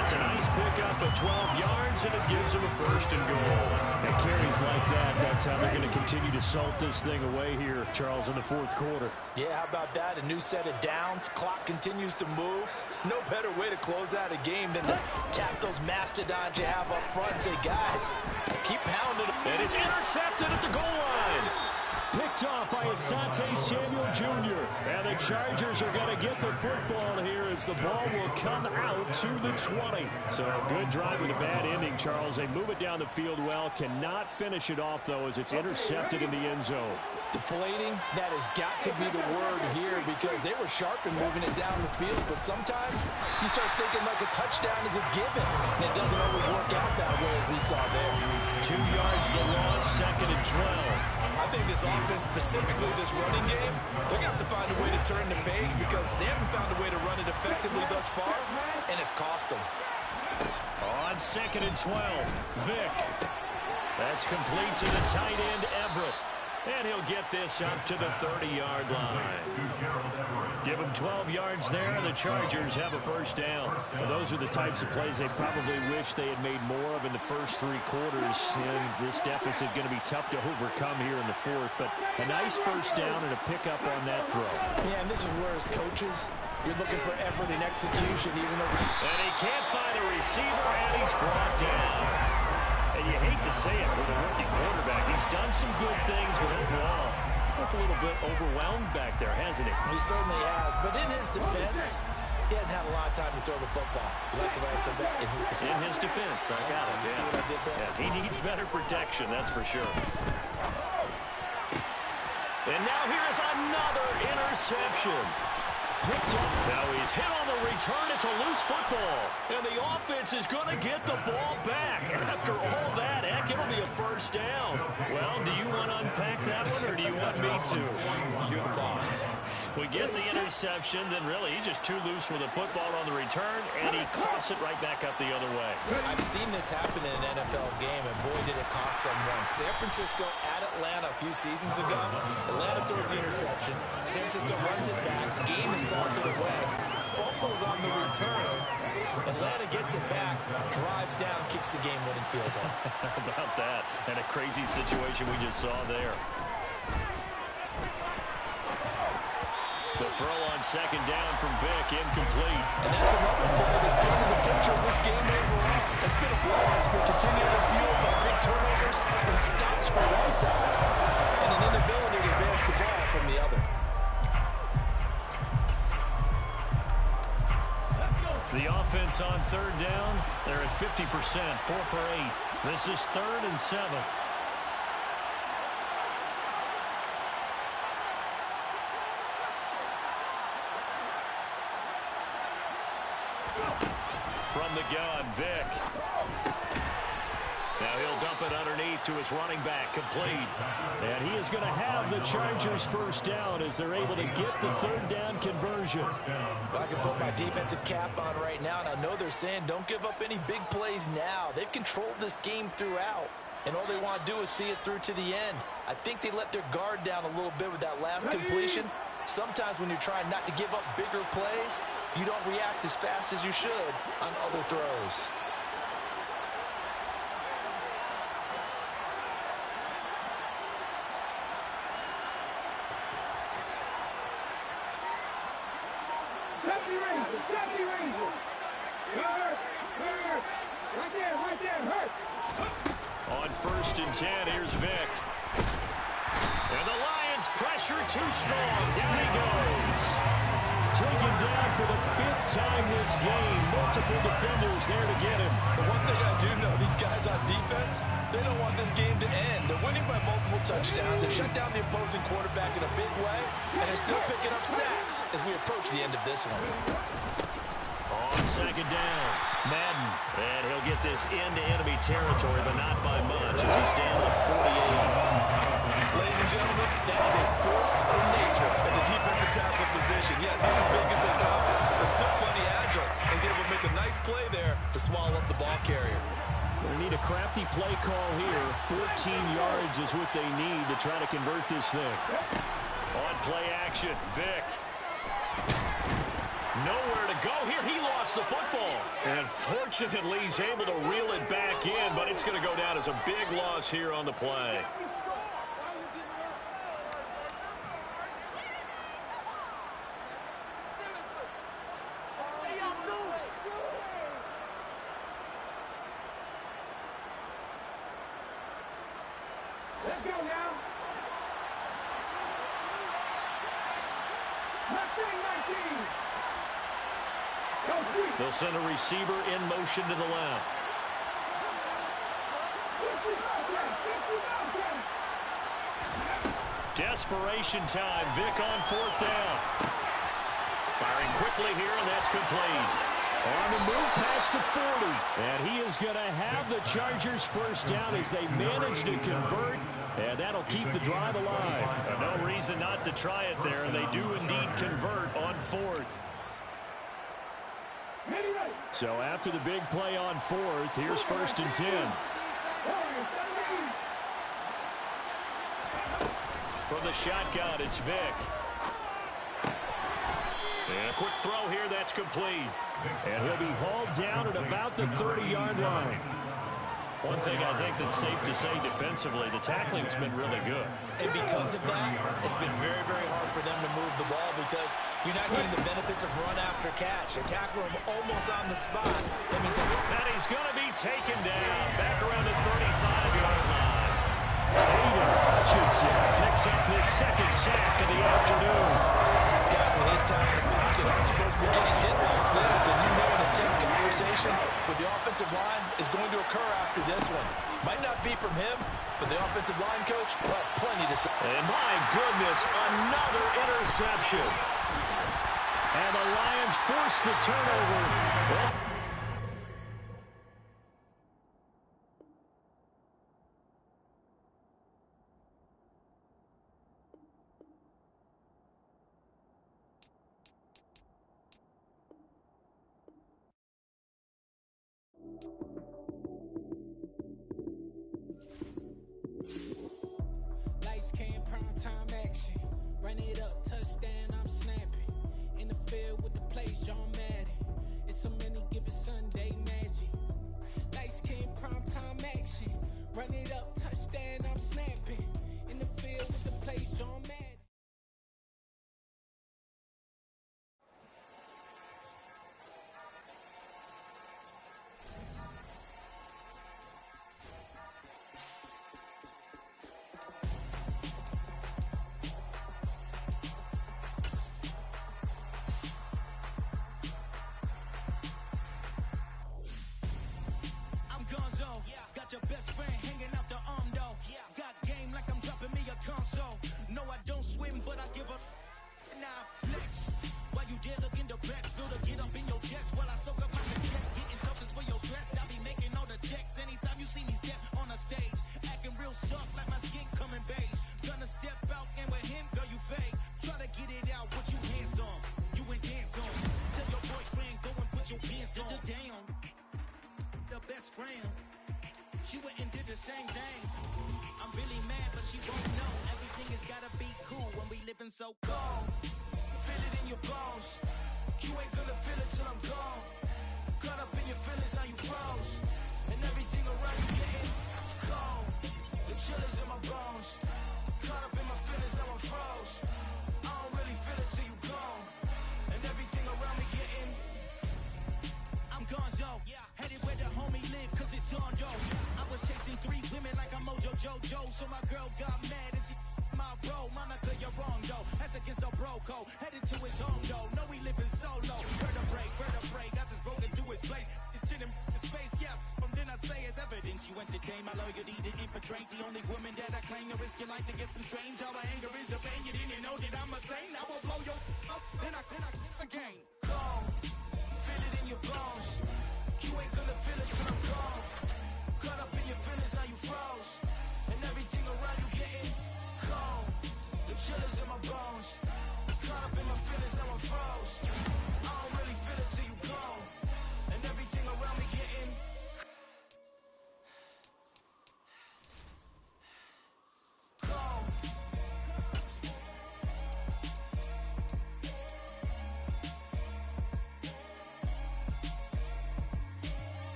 It's a nice pickup of 12 yards, and it gives him a 1st and goal. And carries like that, that's how they're going to continue to salt this thing away here, Charles, in the 4th quarter. Yeah, how about that? A new set of downs. Clock continues to move. No better way to close out a game than to tap those mastodons you have up front and say, guys, keep pounding. And it's intercepted at the goal line. Picked picked off by Asante Samuel Jr. And the Chargers are going to get the football here as the ball will come out to the 20. So a good drive with a bad ending, Charles. They move it down the field well. Cannot finish it off, though, as it's intercepted in the end zone. Deflating, that has got to be the word here because they were sharp in moving it down the field, but sometimes you start thinking like a touchdown is a given, and it doesn't always work out that way as we saw there. 2 yards the loss, 2nd and 12. I think this offense, specifically this running game, they're going to have to find a way to turn the page because they haven't found a way to run it effectively thus far, and it's cost them. On 2nd and 12, Vick. That's complete to the tight end, Everett. And he'll get this up to the 30-yard line. Give him 12 yards there, and the Chargers have a first down. Well, those are the types of plays they probably wish they had made more of in the first 3 quarters. And this deficit going to be tough to overcome here in the 4th. But a nice first down and a pickup on that throw. Yeah, and this is where, as coaches, you're looking for effort and execution, even though... And he can't find a receiver, and he's brought down. And you hate to say it with a rookie quarterback. He's done some good things, but overall, looked a little bit overwhelmed back there, hasn't he? He certainly has. But in his defense, he hadn't had a lot of time to throw the football. You like the way I said that? In his defense. In his defense, I got it. You see what I did there? Yeah, he needs better protection, that's for sure. And now here's another interception. Picked up. Now he's hit on the return. It's a loose football. And the offense is going to get the ball back. After all that, heck, it'll be a first down. Well, do you want to unpack that one, or do you want me to? You're the boss. We get the interception, then really he's just too loose with the football on the return, and he coughs it right back up the other way. I've seen this happen in an NFL game, and boy, did it cost someone. San Francisco at Atlanta a few seasons ago. Atlanta throws the interception. San Francisco runs it back. Game is salted away. Fumbles on the return. Atlanta gets it back, drives down, kicks the game-winning field goal. How about that? And a crazy situation we just saw there. The throw on 2nd down from Vick, incomplete. And that's another play that's painted the picture of this game overall. It's been a blowout. It's been continued to fueled by big turnovers and stops for one side, and an inability to advance the ball from the other. The offense on 3rd down, they're at 50%, 4 for 8. This is 3rd and 7. From the gun, Vick. Now he'll dump it underneath to his running back, complete. And he is going to have the Chargers first down as they're able to get the 3rd down conversion. Well, I can put my defensive cap on right now, and I know they're saying don't give up any big plays now. They've controlled this game throughout, and all they want to do is see it through to the end. I think they let their guard down a little bit with that last completion. Sometimes when you're trying not to give up bigger plays, you don't react as fast as you should on other throws. Lefty Razor, Lefty Razor. Hurt, hurt. Right there, hurt. On 1st and 10, here's Vick. And the Lions pressure too strong. Down he goes. Taken down for the 5th time this game. Multiple defenders there to get him. But one thing I do know, these guys on defense, they don't want this game to end. They're winning by multiple touchdowns. They've shut down the opposing quarterback in a big way, and they're still picking up sacks as we approach the end of this one. On 2nd down, Madden. And he'll get this into enemy territory, but not by much as he's down to 48. Ladies and gentlemen, that is a force of nature at the defensive tackle position. Yes, he's as big as they come, but still plenty agile. He's able to make a nice play there to swallow up the ball carrier. They need a crafty play call here. 14 yards is what they need to try to convert this thing. On play action, Vick. Nowhere to go here. He lost the football. And fortunately, he's able to reel it back in, but it's going to go down as a big loss here on the play. Let's go now. They'll send a receiver in motion to the left. Desperation time. Vic on 4th down. Firing quickly here, and that's complete. On the move past the 40. And he is going to have the Chargers first down as they manage to convert. And that'll keep the drive alive. No reason not to try it there, and they do indeed convert on 4th. So after the big play on 4th, here's 1st and 10. From the shotgun, it's Vic. And a quick throw here, that's complete. And he'll be hauled down at about the 30-yard line. One thing I think that's safe to say defensively, the tackling's been really good. And because of that, it's been very, very hard for them to move the ball because you're not getting the benefits of run after catch. They're tackling him almost on the spot. That means and he's going to be taken down back around the 35-yard line. Aiden Hutchinson picks up his 2nd sack of the afternoon. Guys, with his time in the pocket, aren't supposed to be getting hit like this. And you know an intense conversation with the offensive line is going to occur after this one. Might not be from him, but the offensive line coach will have plenty to say. And my goodness, another interception. And the Lions force the turnover. Well, Lights came, prime time action. Run it up, touchdown, I'm snapping. In the field with the plays, John Madden. It's so many, give it Sunday magic. Lights came, prime time action. Run it up, touchdown, I'm snapping. In the field with the plays, John Madden. Got your best friend hanging out the arm though. Got game like I'm dropping me a console. No, I don't swim, but I give up. Now flex. While you there looking the best, feel to get up in your chest while I soak up my success. Getting tokens for your stress. I be making all the checks anytime you see me step on a stage. Acting real soft like my skin coming beige. Gonna step out and with him, girl, you fake. Try to get it out, what you hands on. You ain't dance on. Tell your boyfriend, go and put your pants on. Damn, the best friend. She went and did the same thing. I'm really mad, but she won't know. Everything has gotta be cool when we living so cold. Feel it in your bones. You ain't gonna feel it till I'm gone. Caught up in your feelings, now you froze. And everything around you getting cold. The chill is in my bones. Caught up in my feelings, now I'm froze. I don't really feel it till you gone. And everything around me getting I'm gonzo. Headed where the homie live, cause it's on, yo. I was chasing 3 women like I'm Mojo Jojo. So my girl got mad and she my bro. Monica, you're wrong, though. That's against a bro code. Headed to his home, though. No, we living solo. Vertebrae. Got this broken to his place. It's chin in his face, yeah. From then I say it's evidence. You entertain my loyalty to infiltrate. The only woman that I claim to risk your life to get some strange. All my anger is a pain. You didn't know that I'm a saint. I will blow your up. Then I again. Gone. Feel it in your bones. You ain't gonna feel it till I'm gone. Caught up in your feelings, now you froze. And everything around you getting cold. The chill is in my bones. Caught up in my feelings, now I'm froze. I don't really feel it till you gone. And everything around me getting cold.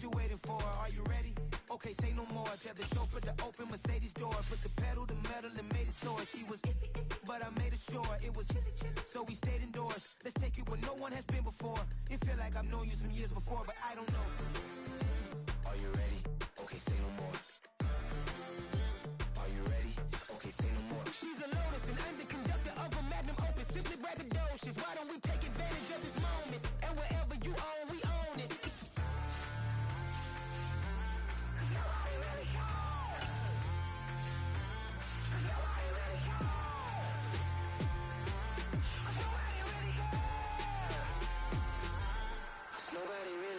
you waiting for? Are you ready? Okay, say no more. Tell the chauffeur to open Mercedes door. Put the pedal to metal and made it soar. She was, but I made it sure it was. So we stayed indoors. Let's take it where no one has been before. It feel like I've known you some years before, but I don't know. Are you ready? Okay, say no more. Are you ready? Okay, say no more. She's a Lotus and I'm the conductor of a magnum opus. Simply braggadocious. Why don't we take advantage of this moment? And wherever you own, we own it.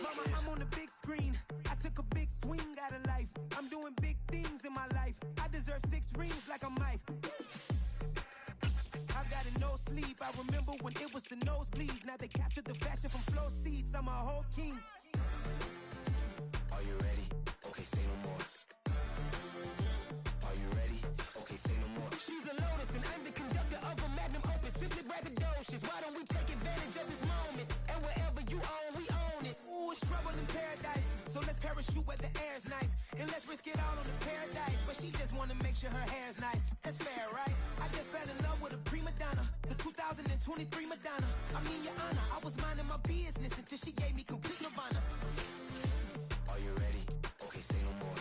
Mama, I'm on the big screen. I took a big swing out of life. I'm doing big things in my life. I deserve 6 rings like a Mike. I've got no sleep. I remember when it was the nosebleeds. Now they captured the fashion from flow seats. I'm a whole king. Are you ready? Okay, say no more. Are you ready? Okay, say no more. She's a Lotus and I'm the conductor of a magnum opus. Simply braggadocious. Why don't we take advantage of this moment? And wherever you own, we own it. Ooh, it's trouble in paradise. So let's parachute where the air's nice. And let's risk it all on the paradise. But she just wanna make sure her hair's nice. That's fair, right? I just fell in love with a prima donna. The 2023 Madonna. I mean, your honor, I was minding my business until she gave me complete nirvana. Are you ready? Okay, say no more.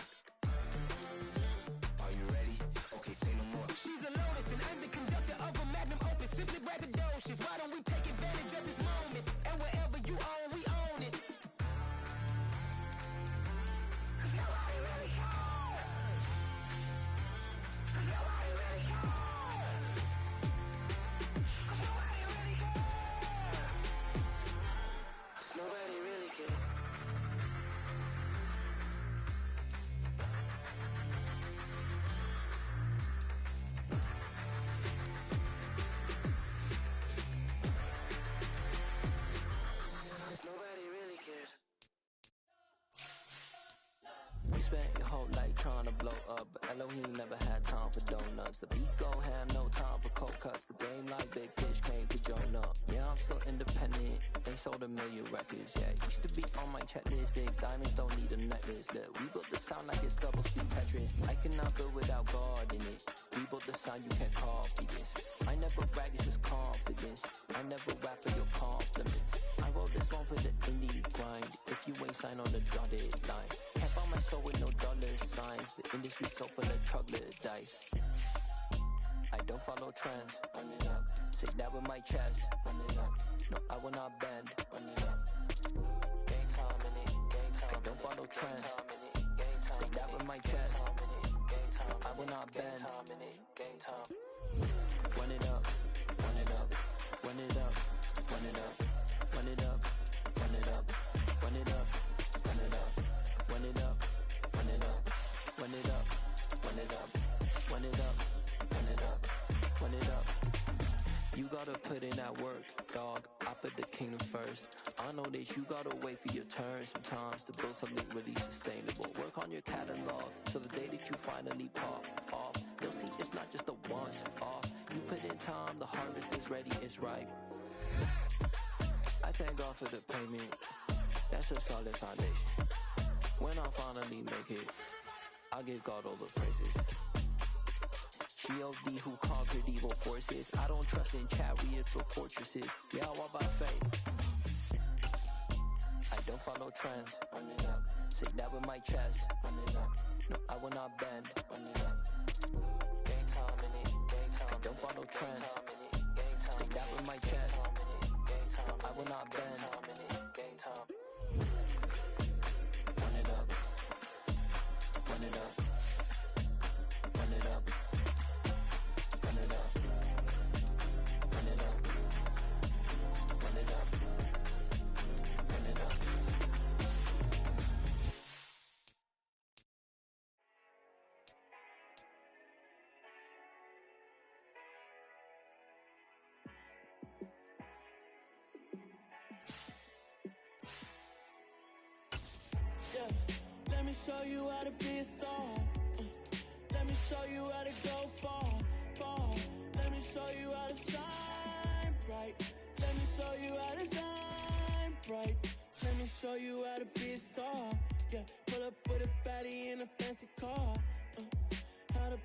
Are you ready? Okay, say no more. She's a Lotus and I'm the conductor of a magnum opus. Simply braggadocious. Why don't we take advantage of this moment? And wherever you own, we own it. Nobody really cares. Nobody really cares. Nobody really cares. Nobody really cares. Nobody really cares. We spent your whole life trying to blow up, but Elohim never had time for donuts. The beat go ham, no time for cold cuts. The game like Big Fish came to join up. Yeah, I'm still independent. They sold 1 million records. Yeah, used to be on my checklist. Big diamonds don't need a necklace. Look, we built the sound like it's double speed Tetris. I cannot build without God in it. We built the sound, you can't copy this. I never brag, it's just confidence. I never rap for your compliments. I wrote this one for the indie grind. If you ain't signed on the dotted line, can't find my soul with no dollar signs. The industry so full of troglodytes. I don't follow trends. Run it up. Say that with my chest. Run it up. No, I will not bend. Run it up. Gang time in it. Gang time. I don't follow trends. Say that with my chest. I will not bend. Gang time. Run it up. Run it up. Run it up. Run it up. Run it up. Run it up. Run it up. Run it up. Run it up. Run it up. Run it up. Run it up. Run it up. Run it up. Run it up. You gotta put in that work, dog. I put the kingdom first. I know that you gotta wait for your turn sometimes to build something really sustainable. Work on your catalog so the day that you finally pop off, you'll see it's not just a once off. You put in time, the harvest is ready, it's ripe. I thank God for the payment. That's a solid foundation. When I finally make it, I give God all the praises. G.O.D. who conquered evil forces. I don't trust in chariots or fortresses. Yeah, I walk by faith. I don't follow trends. Run it up. Say that with my chest. Run it up. No, I will not bend. Run it up. Gang time in it. Gang time. I don't follow trends. Say that with my chest. No, I will not bend. Gang time. Run it up. Run it up. Run it up. Run it up. Run it up. Run it up. Run it up. Yeah, let me show you how to be a star. Let me show you how to go far, far. Let me show you how to shine bright. Let me show you how to shine bright. Let me show you how to be a star. Yeah,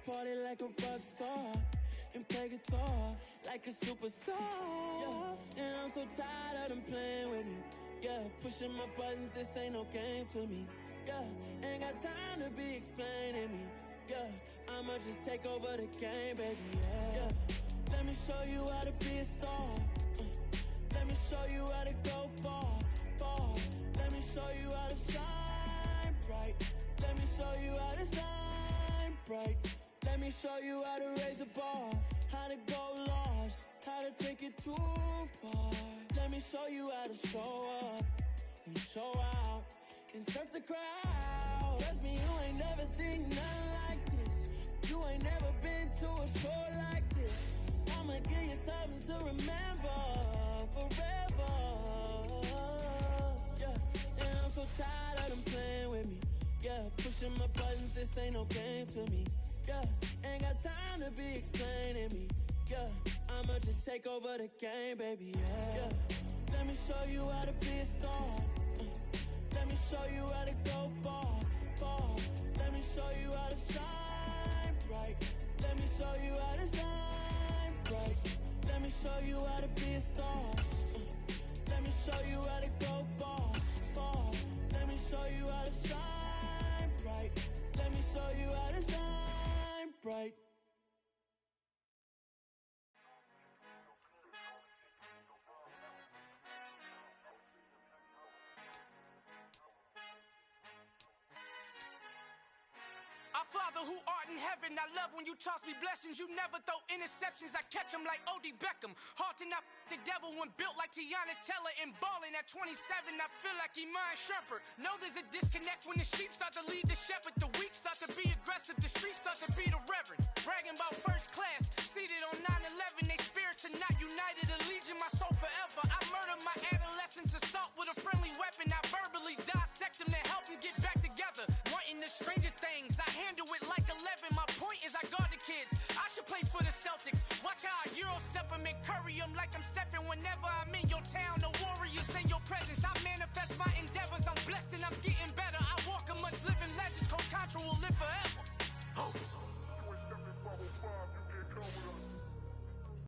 party like a rock star and play guitar like a superstar. Yeah, and I'm so tired of them playing with me. Yeah, pushing my buttons, this ain't no game to me. Yeah, ain't got time to be explaining me. Yeah, I'ma just take over the game, baby. Yeah, let me show you how to be a star. Let me show you how to go far, far. Let me show you how to shine bright. Let me show you how to shine bright. Let me show you how to raise a bar, how to go large, how to take it too far. Let me show you how to show up and show out and surf the crowd. Trust me, you ain't never seen nothing like this. You ain't never been to a show like this. I'ma give you something to remember forever. Yeah, and I'm so tired of them playing with me. Yeah, pushing my buttons, this ain't no game to me. Yeah, ain't got time to be explaining me. Yeah, I'ma just take over the game, baby. Yeah, let me show you how to be a star. Let me show you how to go far, far. Let me show you how to shine bright. Let me show you how to shine bright. Let me show you how to be a star. Let me show you how to go far, far. Let me show you how to shine bright. Let me show you how to shine bright. Our Father who art in heaven, I love when you toss me blessings. You never throw interceptions, I catch them like O.D. Beckham. Hard to not the devil when built like Tiana Teller and balling at 27, I feel like Iman Shumpert. Know there's a disconnect when the sheep start to lead the shepherd. The weak start to be aggressive, the streets start to be the reverend. Bragging about first class, seated on 9/11. They spirits are not united, allegiance my soul forever. I murder my adolescence, assault with a friendly weapon. I verbally dissect them to help them get back together. Wanting the stranger things, I handle it like 11. My point is I guard the kids. I should play for the Celtics. Watch how I Euro step them and curry them like I'm